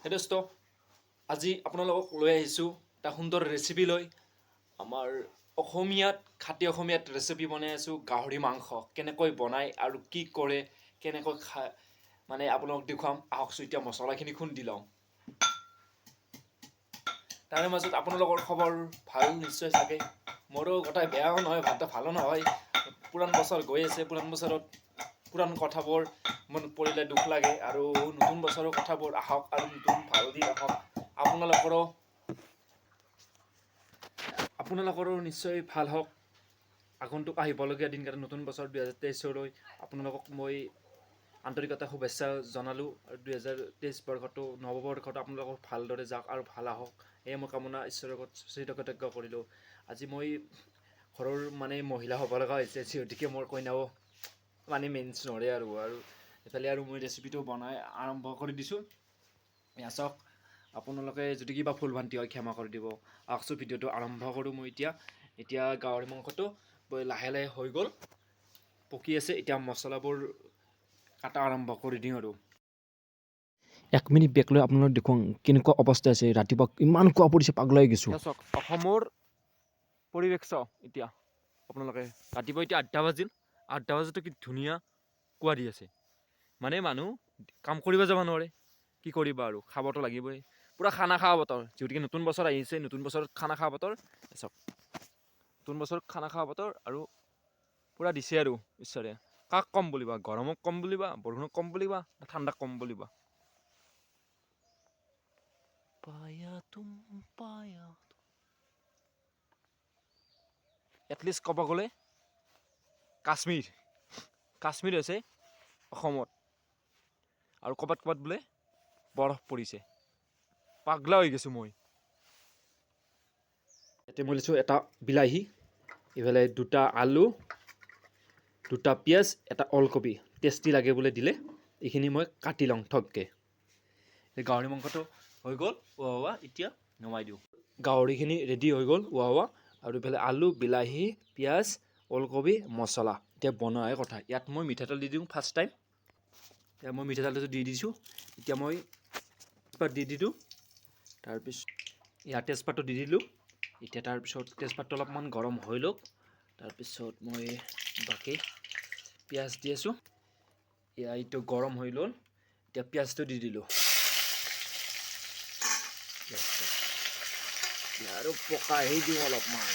হে দোস্ত, আজি আপোনালোকক লৈ আহিছোঁ এটা সুন্দৰ ৰেচিপি লৈ। আমাৰ খাটি অসমীয়াত ৰেচিপি বনাই আছোঁ গাহৰি মাংস। কেনেকৈ বনায় আৰু কি কৰে, কেনেকৈ খায় মানে আপোনালোকক দেখুৱাম। আহকচোন এতিয়া মছলাখিনি খুন্দি লওঁ। তাৰে মাজত আপোনালোকৰ খবৰ ভাল নিশ্চয় চাগে। মোৰো গোটাই বেয়াও নহয়, ভালো নহয়। পুৰাণ বছৰ গৈ আছে, পুৰাণ বছৰত পুৰাণ কথাবোৰ মনত পৰিলে দুখ লাগে, আৰু নতুন বছৰৰ কথাবোৰ আহক আৰু নতুন ভাল দিন আহক। আপোনালোকৰো নিশ্চয় ভাল হওক। আগন্তুক আহিবলগীয়া দিনকেইটা নতুন বছৰ 2023 আপোনালোকক মই আন্তৰিকতা শুভেচ্ছা জনালোঁ। আৰু 2023 বৰ্ষটো নৱবৰ্ষটো আপোনালোকক ভালদৰে যাওক আৰু ভাল আহক, এয়ে মই কামনা ঈশ্বৰৰ আগত কৃতজ্ঞ কৰিলোঁ। আজি মই ঘৰৰ মহিলা হ'ব লগা হৈছে, যিহেতুকে মোৰ কইনাও মেইনচ নৰে আৰু এইফালে আৰু মই ৰেচিপিটো বনাই আৰম্ভ কৰি দিছোঁ। চাওক, আপোনালোকে যদি কিবা ভুল ভ্ৰান্তি হয় ক্ষমা কৰি দিব। আহকচোন ভিডিঅ'টো আৰম্ভ কৰোঁ। মই এতিয়া গাহৰি মাংসটো লাহে লাহে হৈ গ'ল, পকি আছে। এতিয়া মছলাবোৰ কাটা আৰম্ভ কৰি দিওঁ আৰু 1 মিনিট বেক লৈ আপোনালোকক দেখুৱাওঁ কেনেকুৱা অৱস্থা আছে। ৰাতিপুৱা ইমান খোৱা পৰিছে, পাগলাই গৈছোঁ। চাওক, অসমৰ পৰিৱেশ চাওক। এতিয়া আপোনালোকে ৰাতিপুৱা এতিয়া 8টা বাজিল, 8টা বজাতো কি ধুনীয়া কুঁৱা দি আছে। মানুহ কাম কৰিব যাব নোৱাৰে, কি কৰিবা আৰু খাবতো লাগিবই। পূৰা খানা খোৱা বতৰ, যিহেতুকে নতুন বছৰ আহিছে, নতুন বছৰত খানা খোৱা বতৰ। চাওক, নতুন বছৰত খানা খোৱা বতৰ আৰু পূৰা দিছে আৰু ঈশ্বৰে। কাক কম বুলিবা? গৰমক কম বুলিবা, বৰষুণক কম বুলিবা, ঠাণ্ডাক কম বুলিবা? এটলিষ্ট ক'ব গ'লে কাশ্মীৰ হৈছে অসমত, আৰু ক'ৰবাত বোলে বৰফ পৰিছে। পাগলা হৈ গৈছোঁ মই। ইয়াতে মই লৈছোঁ এটা বিলাহী, ইফালে 2টা আলু, 2টা পিঁয়াজ, এটা ওলকবি। টেষ্টি লাগে বোলে দিলে। এইখিনি মই কাটি লওঁ ঠগকৈ। গাহৰি মাংসটো হৈ গ'ল এতিয়া নমাই দিওঁ। গাহৰিখিনি ৰেডি হৈ গ'ল আৰু ইফালে আলু, বিলাহী, পিঁয়াজ, ওলকবি, মছলা। এতিয়া বনোৱাহে কথা। ইয়াত মই মিঠাতেল দি দিওঁ ফাৰ্ষ্ট টাইম। এতিয়া মই মিঠাতেলটো দি দিছোঁ। এতিয়া মই দি দিলোঁ। তাৰপিছত ইয়াত তেজপাতটো দি দিলোঁ। এতিয়া তাৰপিছত তেজপাতটো অলপমান গৰম হৈ লওক। তাৰপিছত মই বাকী পিঁয়াজ দি আছোঁ। এইটো গৰম হৈ ল'ল। এতিয়া পিঁয়াজটো দি দিলোঁ আৰু পকাই দিওঁ অলপমান।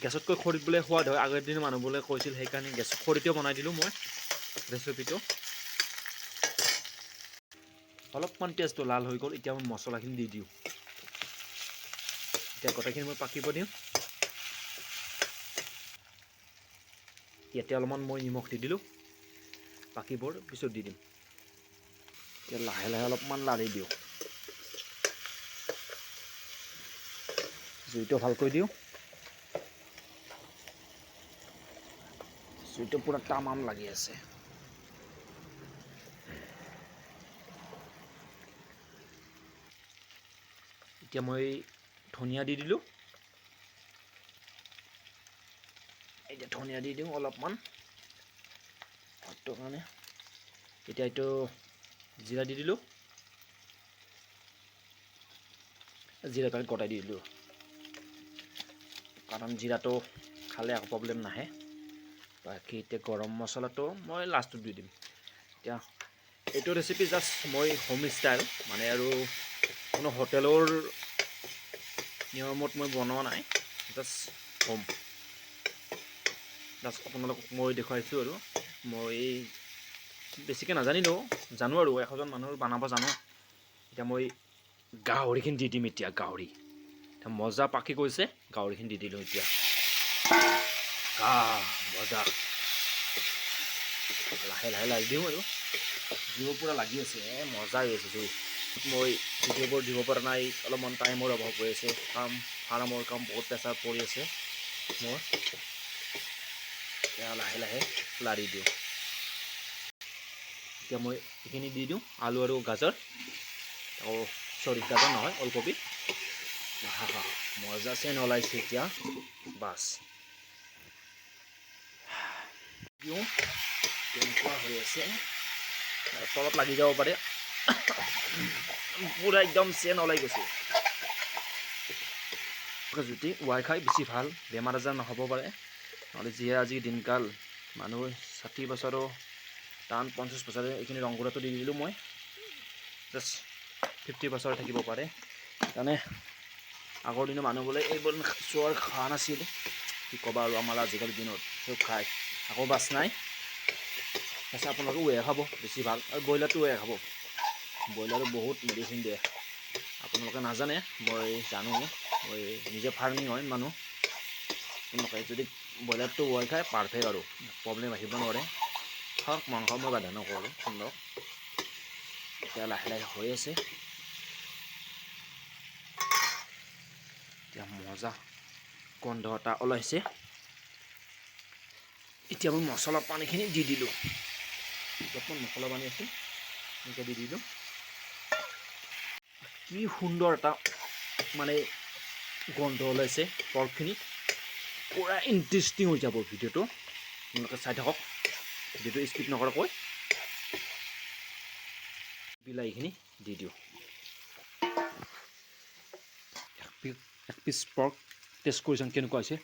গেছতকৈ খৰিত বোলে সোৱাদ হয়, আগৰ দিনৰ মানুহবোৰে কৈছিল। সেইকাৰণে খৰিতে বনাই দিলোঁ মই ৰেচিপিটো। অলপমান তেজটো লাল হৈ গ'ল। এতিয়া মই মছলাখিনি দি দিওঁ। এতিয়া গোটেইখিনি মই পাকিব দিওঁ। ইয়াতে অলপমান মই নিমখ দি দিলোঁ, বাকীবোৰ পিছত দি দিম। এতিয়া লাহে লাহে অলপমান লাৰি দিওঁ, জুইটো ভালকৈ দিওঁ। জুইটো পূৰা তামাম লাগি আছে। এতিয়া মই ধনিয়া দি দিলোঁ। এতিয়া ধনিয়া দি দিওঁ অলপমান ভাতটোৰ কাৰণে। এতিয়া এইটো জিৰা দি দিলোঁ। জিৰা পানীত গটাই দি দিলোঁ, কাৰণ জিৰাটো খালে একো প্ৰব্লেম নাহে। বাকী এতিয়া গৰম মছলাটো মই লাষ্টত দি দিম। এতিয়া এইটো ৰেচিপি জাষ্ট মই হোম ষ্টাইল, আৰু কোনো হোটেলৰ নিয়মত মই বনোৱা নাই। জাষ্ট আপোনালোকক মই দেখুৱাইছোঁ। আৰু মই বেছিকৈ নাজানিলেও জানো, আৰু 100জন মানুহৰ বনাব জানো। এতিয়া মই গাহৰিখিনি দি দিম। এতিয়া মজা পাকি গৈছে। গাহৰিখিনি দি দিলোঁ। এতিয়া মজা লাহে লাহে লাগি দিওঁ, আৰু জুইও পূৰা লাগি আছে। মজা হৈ আছে জুই। মই ভিডিঅ'বোৰ দিব পৰা নাই, অলপমান টাইমৰ অভাৱ হৈ আছে। ফাৰ্মৰ কাম বহুত প্ৰেছাৰ পৰি আছে মোৰ। এতিয়া লাহে লাহে লাৰি দিওঁ। এতিয়া মই এইখিনি দি দিওঁ, আলু আৰু গাজৰ। গাজৰ নহয়, ওলকবি। মজা চেন ওলাইছে এতিয়া। বাছ দিওঁ কেনেকুৱা হৈ আছে তলত লাগি যাব পাৰে পুৰা একদম চেন ওলাই গৈছে যদি ৱাই খাই বেছি ভাল বেমাৰ আজাৰ নহ'ব পাৰে নহ'লে যিহে আজি দিনকাল মানুহ 60 বছৰো টান 50 বছৰে এইখিনি ৰংগুৰাটো দি দিলোঁ মই জাষ্ট 50 বছৰ থাকিব পাৰে সেইকাৰণে আগৰ দিনৰ মানুহ বোলে এইবোৰ চোৱাৰ খোৱা নাছিল কি ক'বা আৰু আমাৰ আজিকালি দিনত চব খায় আকৌ বাছ নাই তাৰপিছত আপোনালোকে ৱে খাব বেছি ভাল আৰু ব্ৰইলাৰটো ৱে খাব ব্ৰইলাৰো বহুত মেডিচিন দিয়ে আপোনালোকে নাজানে মই জানো মই নিজে ফাৰ্মিং হয় মানুহ আপোনালোকে যদি ব্ৰইলাৰটো ৱে খায় পাৰফেক্ট আৰু প্ৰব্লেম আহিব নোৱাৰে খাওক মাংস মই বাধা নকৰোঁ শুনক এতিয়া লাহে লাহে হৈ আছে এতিয়া মজা গন্ধ এটা ওলাইছে এতিয়া মই মছলা পানীখিনি দি দিলোঁ অলপমান মছলা পানী আছে এনেকৈ দি দিলোঁ কি সুন্দৰ এটা মানে গন্ধ ওলাইছে পৰ্কখিনি পুৰা ইণ্টাৰেষ্টিং হৈ যাব ভিডিঅ'টো আপোনালোকে চাই থাকক ভিডিঅ'টো স্কিপ নকৰাকৈ বিলাহীখিনি দি দিওঁ এক পিচ পৰ্ক টেষ্ট কৰিছোঁ কেনেকুৱা হৈছে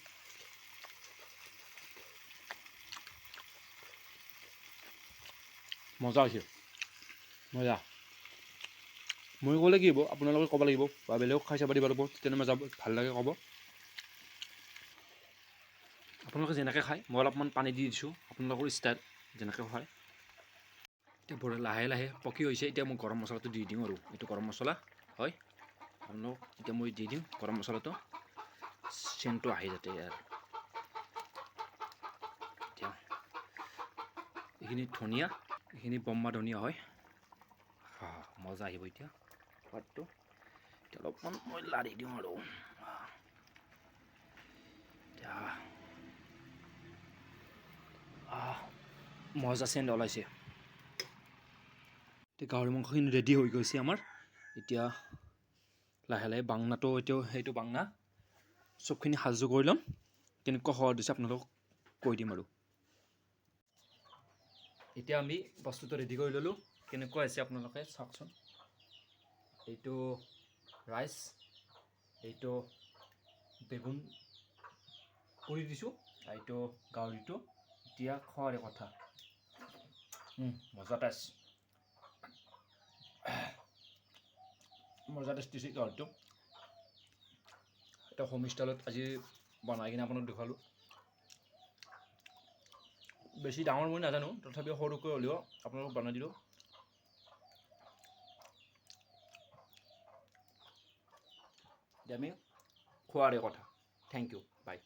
মজা হৈছে মজা মই ক'লে কি হ'ব আপোনালোকে ক'ব লাগিব বা বেলেগক খাই চাব দিব লাগিব তেনে মজা ভাল লাগে ক'ব আপোনালোকে যেনেকৈ খায় মই অলপমান পানী দি দিছোঁ আপোনালোকৰ ষ্টাইল যেনেকৈ খায় এতিয়া বৰ লাহে লাহে পকি হৈছে এতিয়া মই গৰম মছলাটো দি দিওঁ আৰু এইটো গৰম মছলা হয় আপোনালোক এতিয়া মই দি দিম গৰম মছলাটো চেণ্টটো আহি যাতে ইয়াৰ এতিয়া এইখিনি ধনিয়া এইখিনি বম্মা ধনিয়া হয় মজা আহিব এতিয়া সোৱাদটো এতিয়া অলপমান মই লাৰি দিওঁ আৰু এতিয়া মজা চেণ্ট ওলাইছে এতিয়া গাহৰি মাংসখিনি ৰেডি হৈ গৈছে আমাৰ এতিয়া লাহে লাহে বাংনাটো এতিয়াও সেইটো বাংনা চবখিনি সাজু কৰি ল'ম কেনেকুৱা সোৱাদ দিছে আপোনালোকক কৈ দিম আৰু এতিয়া আমি বস্তুটো ৰেডি কৰি ল'লোঁ কেনেকুৱা হৈছে আপোনালোকে চাওকচোন এইটো ৰাইচ এইটো বেগুন কৰি দিছোঁ এইটো গাহৰিটো এতিয়া খোৱাৰে কথা মজা টেষ্ট মজা টেষ্ট দিছে গাহৰিটো এটা হোম ষ্টাইলত আজি বনাই কিনে আপোনাক দেখুৱালোঁ বেছি ডাঙৰ মই নাজানো তথাপিও সৰুকৈ হ'লেও আপোনালোকক বনাই দিলোঁ এতিয়া আমি খোৱাৰে কথা থেংক ইউ বাই